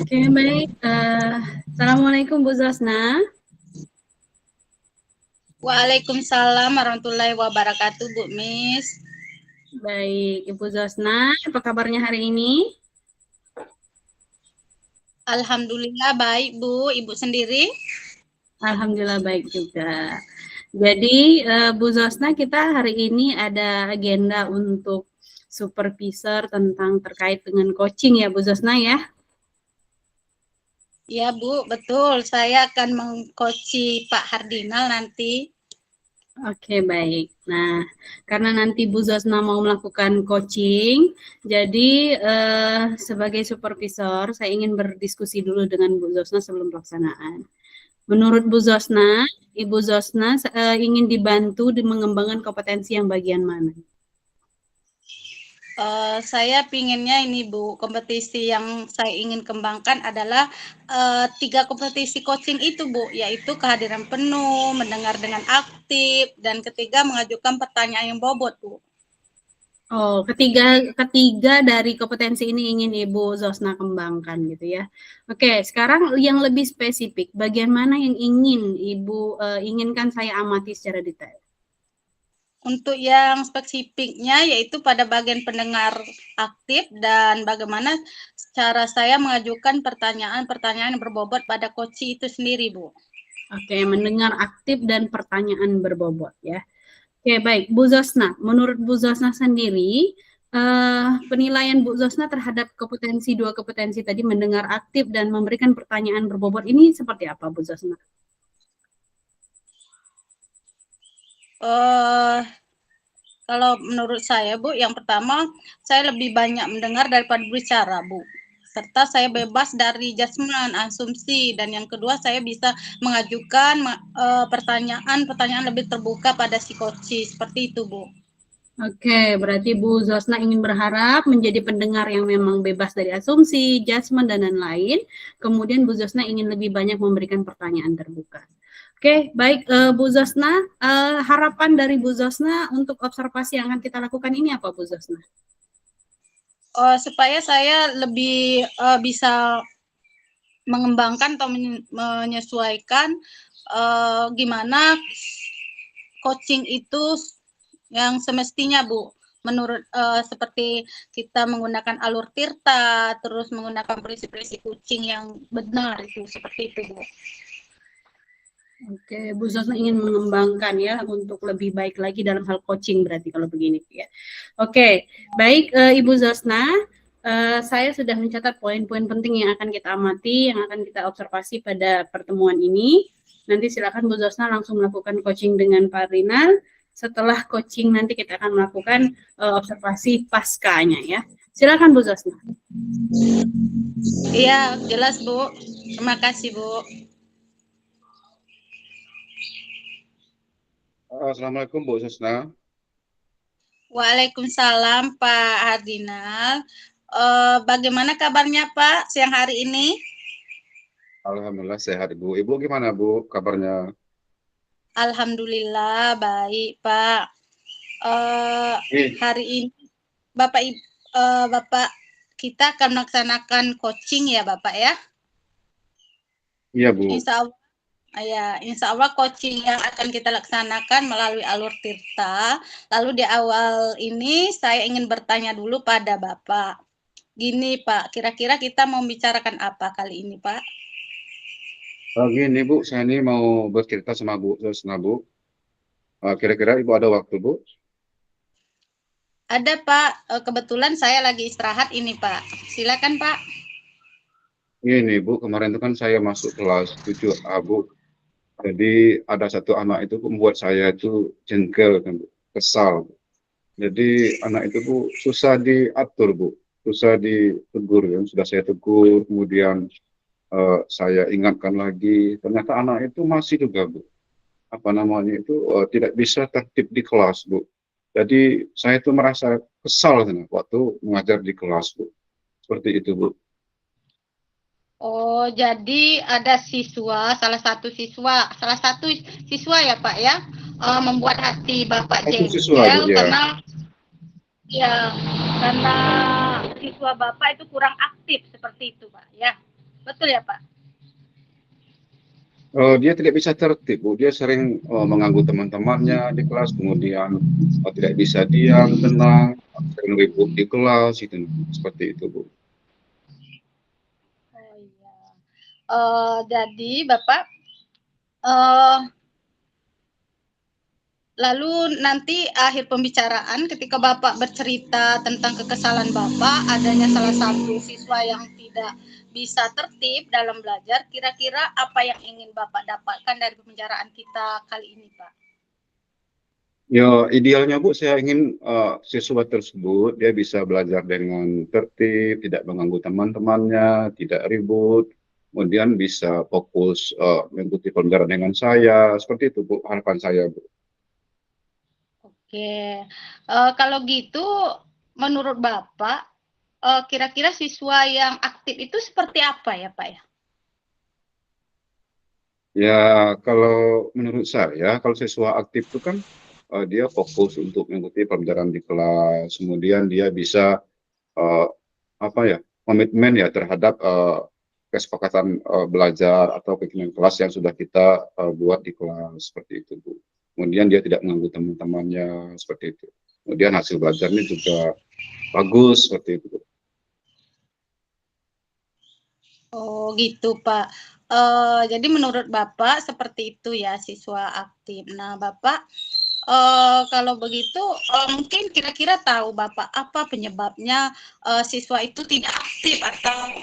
Oke, baik. Assalamualaikum Bu Zosna. Waalaikumsalam warahmatullahi wabarakatuh, Bu Miss. Baik, Ibu Zosna, apa kabarnya hari ini? Alhamdulillah baik, Bu. Ibu sendiri? Alhamdulillah baik juga. Jadi, Bu Zosna, kita hari ini ada agenda untuk supervisor tentang terkait dengan coaching ya, Bu Zosna ya? Ya, Bu, betul. Saya akan mengcoachi Pak Hardinal nanti. Oke, baik. Nah, karena nanti Bu Zosna mau melakukan coaching, jadi sebagai supervisor, saya ingin berdiskusi dulu dengan Bu Zosna sebelum pelaksanaan. Menurut Bu Zosna, Ibu Zosna ingin dibantu di mengembangkan kompetensi yang bagian mana? Saya pinginnya ini, Bu, kompetisi yang saya ingin kembangkan adalah 3 kompetisi coaching itu, Bu, yaitu kehadiran penuh, mendengar dengan aktif, dan ketiga mengajukan pertanyaan yang bobot, Bu. Oh, ketiga dari kompetensi ini ingin Ibu Zosna kembangkan gitu ya. Oke, sekarang yang lebih spesifik, bagian mana yang ingin Ibu inginkan saya amati secara detail? Untuk yang spesifiknya yaitu pada bagian pendengar aktif dan bagaimana cara saya mengajukan pertanyaan-pertanyaan yang berbobot pada coach itu sendiri, Bu. Oke, mendengar aktif dan pertanyaan berbobot ya. Oke, baik. Bu Zosna, menurut Bu Zosna sendiri, penilaian Bu Zosna terhadap dua kompetensi tadi, mendengar aktif dan memberikan pertanyaan berbobot ini seperti apa, Bu Zosna? Uh, Kalau menurut saya, Bu, yang pertama saya lebih banyak mendengar daripada berbicara, Bu. Serta saya bebas dari judgement, asumsi, dan yang kedua saya bisa mengajukan pertanyaan-pertanyaan lebih terbuka pada si coach, seperti itu, Bu. Oke, berarti Bu Zosna ingin berharap menjadi pendengar yang memang bebas dari asumsi, judgement, dan lain-lain. Kemudian Bu Zosna ingin lebih banyak memberikan pertanyaan terbuka. Oke, baik Bu Zosna, harapan dari Bu Zosna untuk observasi yang akan kita lakukan ini apa Bu Zosna? Supaya saya lebih bisa mengembangkan atau menyesuaikan gimana coaching itu yang semestinya, Bu. Menurut seperti kita menggunakan alur tirta, terus menggunakan prinsip-prinsip coaching yang benar itu, seperti itu, Bu. Oke, Bu Zosna ingin mengembangkan ya untuk lebih baik lagi dalam hal coaching berarti kalau begini ya. Oke, baik Ibu Zosna, saya sudah mencatat poin-poin penting yang akan kita amati, yang akan kita observasi pada pertemuan ini. Nanti silakan Bu Zosna langsung melakukan coaching dengan Pak Rinal. Setelah coaching nanti kita akan melakukan observasi paskanya ya. Silakan Bu Zosna. Iya, jelas, Bu. Terima kasih, Bu. Assalamualaikum Bu Susna. Waalaikumsalam Pak Hardinal. Bagaimana kabarnya Pak siang hari ini? Alhamdulillah sehat Bu. Ibu gimana Bu kabarnya? Alhamdulillah baik Pak. Hari ini Bapak kita akan melaksanakan coaching ya Bapak ya? Iya Bu. Insya Allah coaching yang akan kita laksanakan melalui alur tirta. Lalu di awal ini saya ingin bertanya dulu pada Bapak. Gini Pak, kira-kira kita mau bicarakan apa kali ini Pak? Gini Bu, saya ini mau bercerita sama Bu Susna Bu. Kira-kira Ibu ada waktu Bu? Ada Pak, kebetulan saya lagi istirahat ini Pak. Silakan Pak. Ini Bu, kemarin itu kan saya masuk kelas 7A Bu. Jadi ada satu anak itu membuat saya itu jengkel, kan, Bu. Kesal. Jadi anak itu Bu susah diatur Bu, susah ditegur ya. Sudah saya tegur, kemudian saya ingatkan lagi. Ternyata anak itu masih juga Bu, apa namanya itu tidak bisa tertib di kelas Bu. Jadi saya itu merasa kesal waktu mengajar di kelas Bu. Seperti itu Bu. Oh, jadi ada salah satu siswa ya Pak ya, membuat hati Bapak Itu siswa Bu jengkel ya. karena ya karena siswa Bapak itu kurang aktif seperti itu, Pak. Ya, betul ya, Pak? Dia tidak bisa tertib, Bu. Dia sering mengganggu teman-temannya di kelas, kemudian tidak bisa diam, tenang, sering ribut di kelas, itu seperti itu, Bu. Oh iya. Jadi Bapak, eh, lalu nanti akhir pembicaraan ketika Bapak bercerita tentang kekesalan Bapak, adanya salah satu siswa yang tidak bisa tertib dalam belajar, kira-kira apa yang ingin Bapak dapatkan dari pembicaraan kita kali ini, Pak? Ya, idealnya Bu, saya ingin siswa tersebut dia bisa belajar dengan tertib, tidak mengganggu teman-temannya, tidak ribut, kemudian bisa fokus mengikuti pelajaran dengan saya, seperti itu Bu, harapan saya Bu. Oke, kalau gitu menurut Bapak, kira-kira siswa yang aktif itu seperti apa ya, Pak ya? Ya, kalau menurut saya, kalau siswa aktif itu kan dia fokus untuk mengikuti pelajaran di kelas, kemudian dia bisa eh, apa ya, komitmen ya terhadap kesepakatan belajar atau kegiatan kelas yang sudah kita buat di kelas seperti itu, Bu. Kemudian dia tidak mengganggu teman-temannya seperti itu. Kemudian hasil belajarnya juga bagus seperti itu, Bu. Oh gitu, Pak. Jadi menurut Bapak seperti itu ya siswa aktif. Nah, Bapak kalau begitu mungkin kira-kira tahu Bapak apa penyebabnya siswa itu tidak aktif atau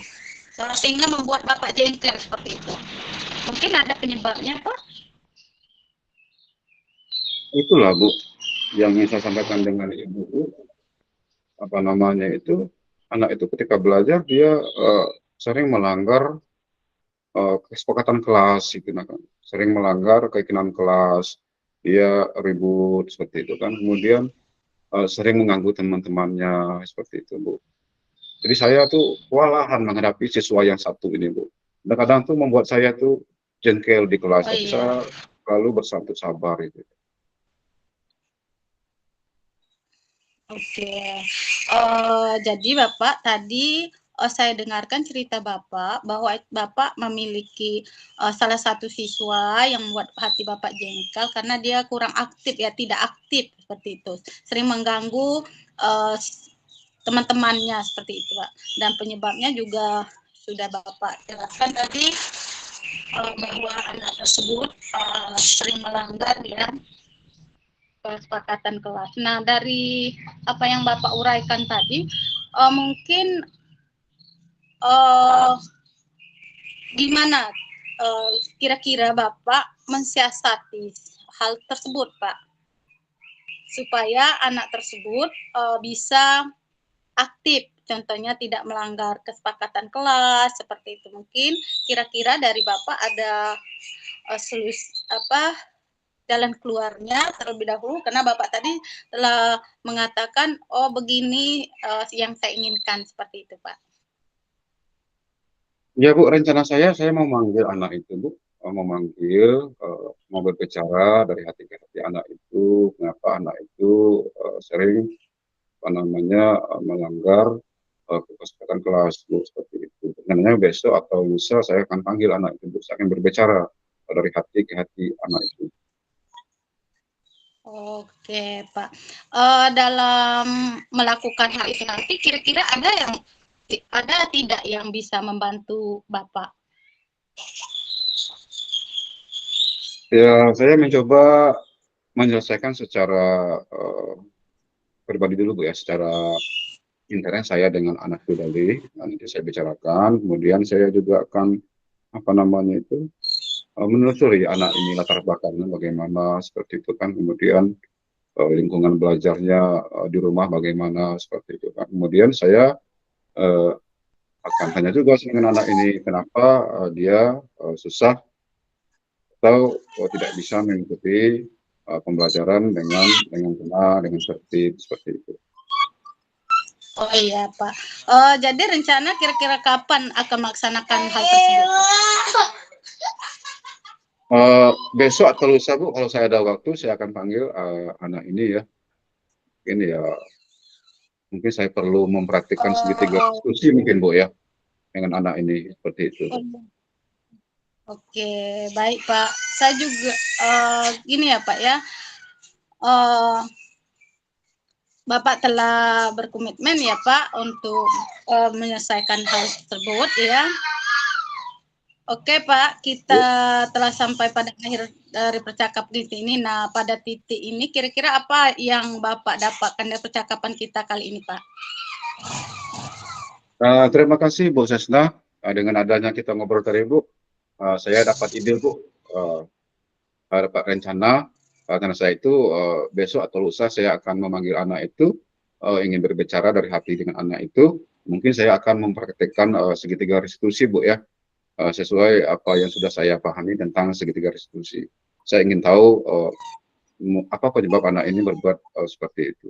sehingga membuat Bapak jengkel seperti itu. Mungkin ada penyebabnya, Pak? Itulah, Bu, yang ingin saya sampaikan dengan Ibu, Bu, apa namanya itu, anak itu ketika belajar dia sering melanggar kesepakatan kelas itu, nah, kan. Sering melanggar keyakinan kelas, dia ribut seperti itu kan, kemudian sering mengganggu teman-temannya seperti itu, Bu. Jadi saya tuh kewalahan menghadapi siswa yang satu ini, Bu. Kadang-kadang tuh membuat saya tuh jengkel di kelas, Oh tapi iya. saya selalu bersatu sabar itu. Oke, jadi Bapak tadi saya dengarkan cerita Bapak bahwa Bapak memiliki salah satu siswa yang membuat hati Bapak jengkel karena dia kurang aktif ya, tidak aktif seperti itu, sering mengganggu teman-temannya seperti itu, Pak. Dan penyebabnya juga sudah Bapak jelaskan tadi bahwa anak tersebut sering melanggar ya kesepakatan kelas. Nah, dari apa yang Bapak uraikan tadi, mungkin uh, gimana kira-kira Bapak mensiasati hal tersebut, Pak, supaya anak tersebut bisa aktif, contohnya tidak melanggar kesepakatan kelas seperti itu. Mungkin kira-kira dari Bapak ada solusi apa jalan keluarnya terlebih dahulu karena Bapak tadi telah mengatakan oh begini yang saya inginkan seperti itu, Pak. Ya, Bu, rencana saya mau manggil anak itu, Bu. Mau manggil, mau berbicara dari hati ke hati anak itu, kenapa anak itu sering apa namanya melanggar kesepakatan kelas, Bu, seperti itu. Sebenarnya besok atau lusa saya akan panggil anak itu, Bu. Saya akan berbicara dari hati ke hati anak itu. Oke, Pak. Dalam melakukan hal itu nanti kira-kira ada tidak yang bisa membantu Bapak? Ya, saya mencoba menyelesaikan secara pribadi dulu, Bu, ya, secara internet saya dengan anak itu tadi. Nanti saya bicarakan, kemudian saya juga akan apa namanya itu menelusuri anak ini latar belakangnya bagaimana seperti itu kan, kemudian lingkungan belajarnya di rumah bagaimana seperti itu kan, kemudian saya uh, akan tanya juga dengan anak ini kenapa dia susah atau tidak bisa mengikuti pembelajaran dengan benar, dengan tertib seperti itu. Oh iya, Pak. Jadi rencana kira-kira kapan akan melaksanakan hal tersebut? Besok atau lusa, Bu, kalau saya ada waktu saya akan panggil anak ini ya, ini ya Mungkin saya perlu mempraktikkan segitiga diskusi mungkin Bu ya, dengan anak ini, seperti itu. Oke, baik Pak. Saya juga gini ya Pak ya, Bapak telah berkomitmen ya Pak untuk menyelesaikan hal tersebut ya. Oke Pak, kita telah sampai pada akhir dari percakapan ini. Nah, pada titik ini kira-kira apa yang Bapak dapatkan dari percakapan kita kali ini Pak? Terima kasih Bu Sesna. Dengan adanya kita ngobrol tadi Bu, saya dapat ide Bu, dapat rencana, karena saya itu besok atau lusa saya akan memanggil anak itu, ingin berbicara dari hati dengan anak itu. Mungkin saya akan mempraktekkan segitiga restitusi Bu ya, sesuai apa yang sudah saya pahami tentang segitiga restitusi. Saya ingin tahu apa penyebab anak ini berbuat seperti itu.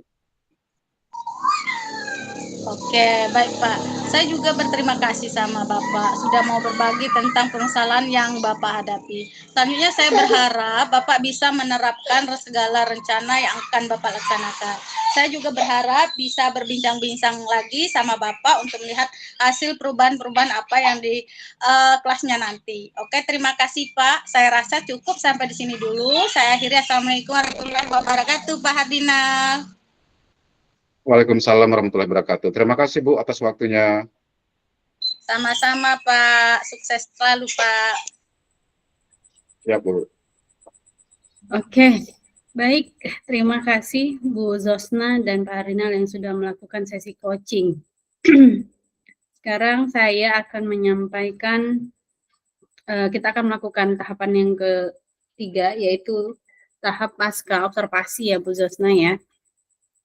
Oke, baik Pak. Saya juga berterima kasih sama Bapak sudah mau berbagi tentang permasalahan yang Bapak hadapi. Selanjutnya saya berharap Bapak bisa menerapkan segala rencana yang akan Bapak laksanakan. Saya juga berharap bisa berbincang-bincang lagi sama Bapak untuk melihat hasil perubahan-perubahan apa yang di kelasnya nanti. Oke, terima kasih Pak. Saya rasa cukup sampai di sini dulu. Saya akhiri. Assalamualaikum warahmatullahi wabarakatuh, Pak Hardinal. Waalaikumsalam warahmatullahi wabarakatuh. Terima kasih Bu atas waktunya. Sama-sama Pak. Sukses selalu Pak. Ya Bu. Oke, baik. Terima kasih Bu Zosna dan Pak Hardinal yang sudah melakukan sesi coaching. Sekarang saya akan menyampaikan, kita akan melakukan tahapan yang ketiga, yaitu tahap pasca observasi ya Bu Zosna ya.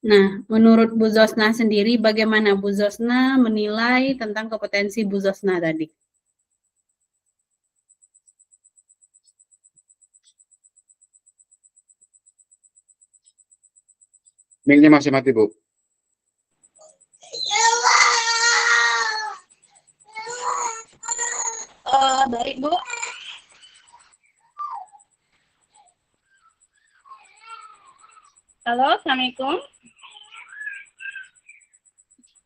Nah, menurut Bu Zosna sendiri, bagaimana Bu Zosna menilai tentang kompetensi Bu Zosna tadi? Mic-nya masih mati Bu. Baik Bu. Halo, Assalamualaikum.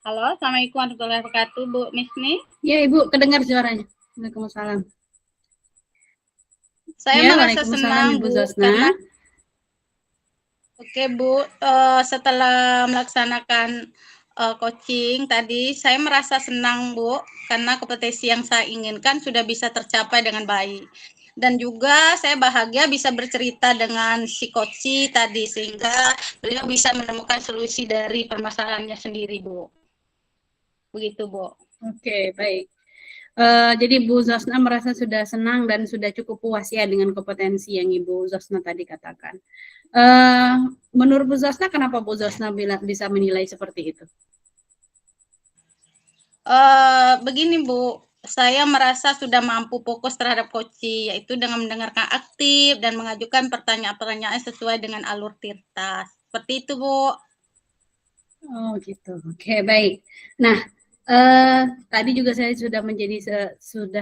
Halo, Assalamualaikum warahmatullahi wabarakatuh, Bu Misni. Ya, Ibu, kedengar suaranya. Waalaikumsalam. Saya Ya, merasa Waalaikumsalam, senang, Ibu Bu, Zosna. karena Oke, Bu, setelah melaksanakan coaching tadi, saya merasa senang, Bu, karena kompetensi yang saya inginkan sudah bisa tercapai dengan baik. Dan juga saya bahagia bisa bercerita dengan si coach tadi, sehingga beliau bisa menemukan solusi dari permasalahannya sendiri, Bu. Begitu, Bu. Oke, baik. Jadi Bu Zosna merasa sudah senang dan sudah cukup puas ya dengan kompetensi yang Ibu Zosna tadi katakan. Menurut Bu Zosna, kenapa Bu Zosna bisa menilai seperti itu? Begini Bu, saya merasa sudah mampu fokus terhadap coaching, yaitu dengan mendengarkan aktif dan mengajukan pertanyaan-pertanyaan sesuai dengan alur tirta. Seperti itu Bu. Oh gitu, oke baik. Nah, tadi juga saya sudah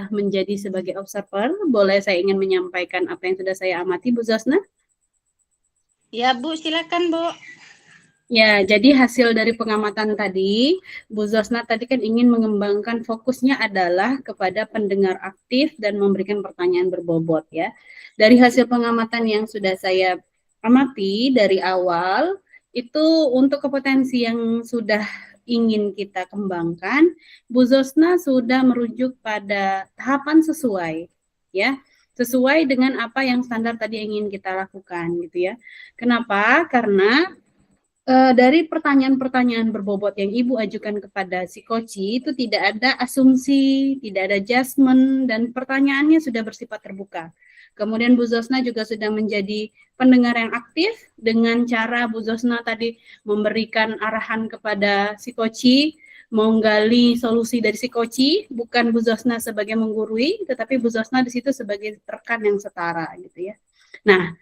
menjadi sebagai observer. Boleh saya ingin menyampaikan apa yang sudah saya amati, Bu Zosna? Ya Bu, silakan Bu. Ya, jadi hasil dari pengamatan tadi, Bu Zosna tadi kan ingin mengembangkan fokusnya adalah kepada pendengar aktif dan memberikan pertanyaan berbobot ya. Dari hasil pengamatan yang sudah saya amati dari awal, itu untuk kompetensi yang sudah ingin kita kembangkan, Bu Zosna sudah merujuk pada tahapan sesuai, ya, sesuai dengan apa yang standar tadi ingin kita lakukan, gitu ya. Kenapa? Karena dari pertanyaan-pertanyaan berbobot yang Ibu ajukan kepada si coach itu tidak ada asumsi, tidak ada judgement, dan pertanyaannya sudah bersifat terbuka. Kemudian Bu Zosna juga sudah menjadi pendengar yang aktif dengan cara Bu Zosna tadi memberikan arahan kepada si coach, menggali solusi dari si coach, bukan Bu Zosna sebagai menggurui, tetapi Bu Zosna di situ sebagai rekan yang setara gitu ya. Nah,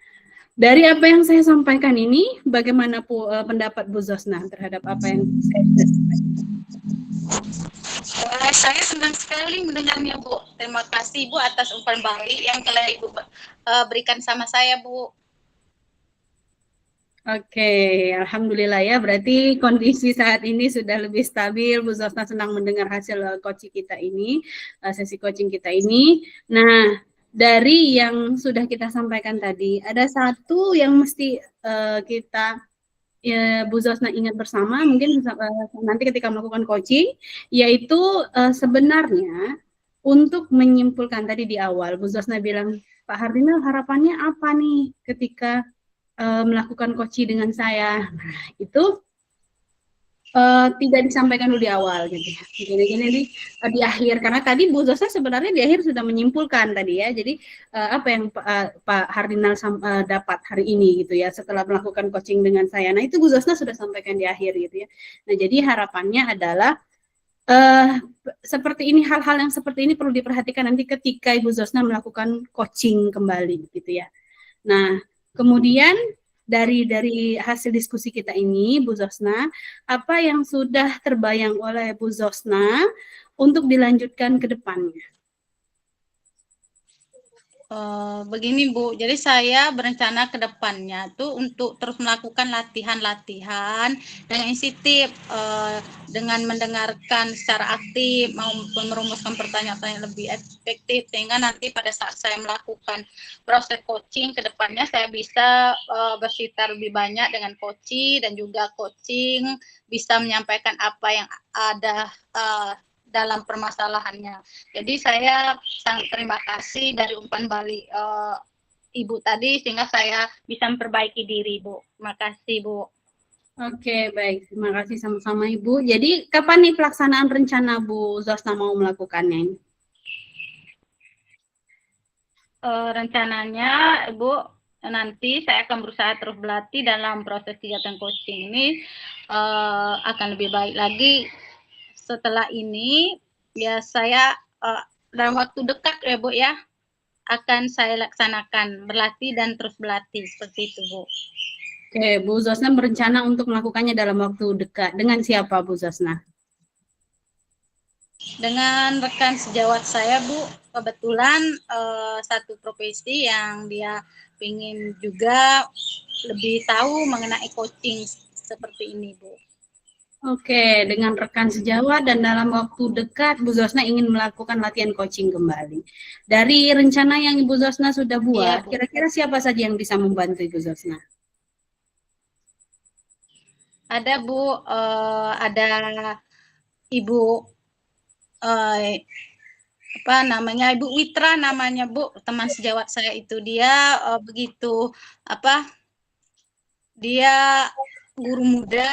dari apa yang saya sampaikan ini, bagaimana pendapat Bu Zosna terhadap apa yang saya sampaikan? Saya senang sekali mendengarnya Bu. Terima kasih Bu atas umpan balik yang telah Ibu berikan sama saya Bu. Oke, alhamdulillah ya. Berarti kondisi saat ini sudah lebih stabil. Bu Zosna senang mendengar hasil coaching kita ini, sesi coaching kita ini. Nah, dari yang sudah kita sampaikan tadi, ada satu yang mesti kita ya, Bu Zosna ingat bersama, mungkin nanti ketika melakukan coaching, yaitu sebenarnya untuk menyimpulkan tadi di awal, Bu Zosna bilang, Pak Hardinal harapannya apa nih ketika melakukan coaching dengan saya. Nah, itu tidak disampaikan dulu di awal gitu ya. Gini-gini di akhir, karena tadi Bu Zosna sebenarnya di akhir sudah menyimpulkan tadi ya. Jadi apa yang Pak Hardinal dapat hari ini gitu ya setelah melakukan coaching dengan saya. Nah, itu Bu Zosna sudah sampaikan di akhir gitu ya. Nah, jadi harapannya adalah seperti ini, hal-hal yang seperti ini perlu diperhatikan nanti ketika Ibu Zosna melakukan coaching kembali gitu ya. Nah, kemudian dari hasil diskusi kita ini, Bu Zosna, apa yang sudah terbayang oleh Bu Zosna untuk dilanjutkan ke depannya? Begini Bu, jadi saya berencana ke depannya tuh untuk terus melakukan latihan-latihan dengan sensitif, dengan mendengarkan secara aktif, maupun merumuskan pertanyaan-pertanyaan lebih efektif, sehingga nanti pada saat saya melakukan proses coaching ke depannya saya bisa bercerita lebih banyak dengan coaching, dan juga coaching bisa menyampaikan apa yang ada dalam permasalahannya. Jadi saya sangat terima kasih dari umpan balik Ibu tadi, sehingga saya bisa memperbaiki diri, Bu. Terima kasih, Bu. Oke, baik. Terima kasih sama-sama Ibu. Jadi kapan nih pelaksanaan rencana Bu Zosna mau melakukannya? Rencananya, Ibu, nanti saya akan berusaha terus berlatih dalam proses kegiatan coaching ini, akan lebih baik lagi. Setelah ini, ya saya dalam waktu dekat ya Bu ya, akan saya laksanakan berlatih dan terus berlatih seperti itu Bu. Oke, Bu Zosna berencana untuk melakukannya dalam waktu dekat. Dengan siapa Bu Zosna? Dengan rekan sejawat saya Bu, kebetulan satu profesi yang dia ingin juga lebih tahu mengenai coaching seperti ini Bu. Oke, dengan rekan sejawat dan dalam waktu dekat Bu Zosna ingin melakukan latihan coaching kembali. Dari rencana yang Ibu Zosna sudah buat, kira-kira siapa saja yang bisa membantu Ibu Zosna? Ada Bu, ada Ibu apa namanya, Ibu Witra namanya Bu, teman sejawat saya itu. Dia begitu apa? Dia guru muda.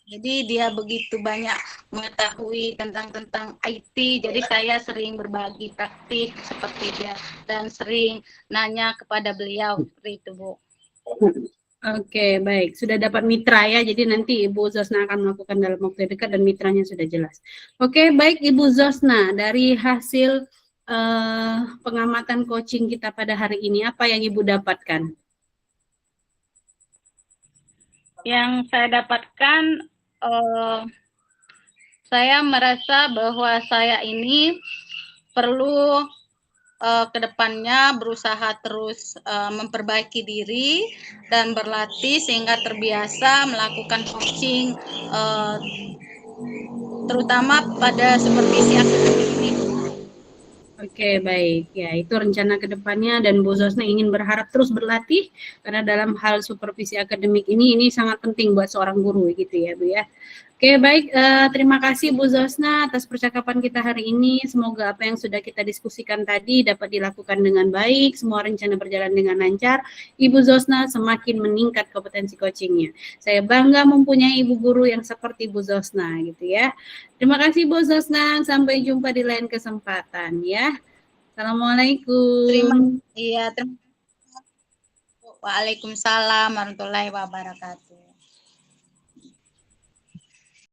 Jadi dia begitu banyak mengetahui tentang IT, jadi saya sering berbagi praktik seperti dia dan sering nanya kepada beliau seperti itu Bu. Oke, baik. Sudah dapat mitra ya, jadi nanti Ibu Zosna akan melakukan dalam waktu dekat dan mitranya sudah jelas. Oke, baik Ibu Zosna, dari hasil pengamatan coaching kita pada hari ini, apa yang Ibu dapatkan? Yang saya dapatkan, saya merasa bahwa saya ini perlu kedepannya berusaha terus memperbaiki diri dan berlatih sehingga terbiasa melakukan coaching, terutama pada supervisi akademik ini. Oke, baik. Ya, itu rencana ke depannya dan Bu Zosna ingin berharap terus berlatih karena dalam hal supervisi akademik ini sangat penting buat seorang guru gitu ya, Bu ya. Oke, baik. Terima kasih Bu Zosna atas percakapan kita hari ini. Semoga apa yang sudah kita diskusikan tadi dapat dilakukan dengan baik, semua rencana berjalan dengan lancar. Ibu Zosna semakin meningkat kompetensi coachingnya. Saya bangga mempunyai ibu guru yang seperti Bu Zosna gitu ya. Terima kasih Bu Zosna. Sampai jumpa di lain kesempatan ya. Assalamualaikum. Terima kasih. Waalaikumsalam warahmatullahi wabarakatuh.